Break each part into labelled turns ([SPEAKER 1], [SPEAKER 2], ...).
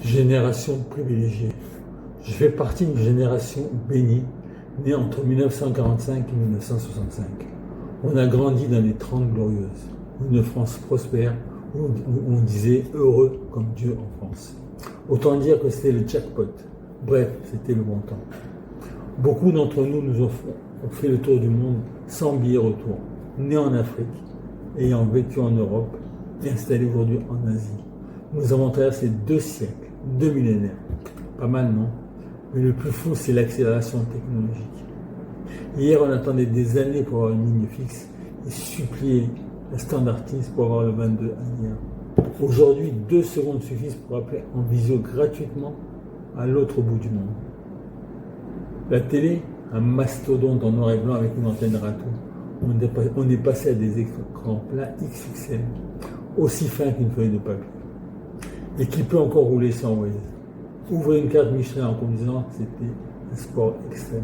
[SPEAKER 1] Génération privilégiée. Je fais partie d'une génération bénie, née entre 1945 et 1965. On a grandi dans les 30 glorieuses, une France prospère, où on disait heureux comme Dieu en France. Autant dire que c'était le jackpot. Bref, c'était le bon temps. Beaucoup d'entre nous ont fait le tour du monde sans billet retour, nés en Afrique, ayant vécu en Europe et installés aujourd'hui en Asie. Nous avons traversé 2 siècles, 2 millénaires. Pas mal, non? Mais le plus fou, c'est l'accélération technologique. Hier, on attendait des années pour avoir une ligne fixe et supplier la standardise pour avoir le 22 ailleurs. Aujourd'hui, 2 secondes suffisent pour appeler en visio gratuitement à l'autre bout du monde. La télé, un mastodonte en noir et blanc avec une antenne râteau. On est passé à des écrans plats XXL, aussi fins qu'une feuille de papier. Et qui peut encore rouler sans Waze. Ouvrir une carte Michelin en conduisant, c'était un sport extrême.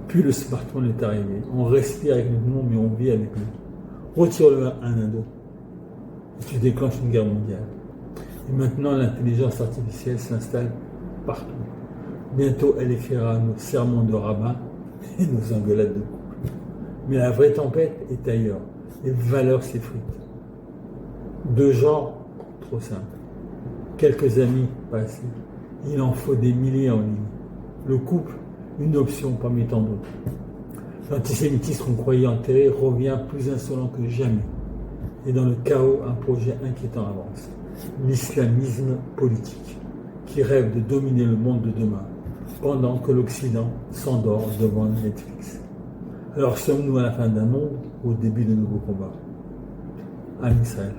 [SPEAKER 1] Puis le smartphone est arrivé. On respire avec notre monde, mais on vit avec lui. Retire-le un ado. Et tu déclenches une guerre mondiale. Et maintenant, l'intelligence artificielle s'installe partout. Bientôt, elle écrira nos sermons de rabbin et nos engueulades de couple. Mais la vraie tempête est ailleurs. Les valeurs s'effritent. 2 genres, trop simple. Quelques amis, pas assez. Il en faut des milliers en ligne. Le couple, une option parmi tant d'autres. L'antisémitisme qu'on croyait enterré revient plus insolent que jamais. Et dans le chaos, un projet inquiétant avance. L'islamisme politique, qui rêve de dominer le monde de demain, pendant que l'Occident s'endort devant Netflix. Alors sommes-nous à la fin d'un monde ou au début de nouveaux combats? Am Israël.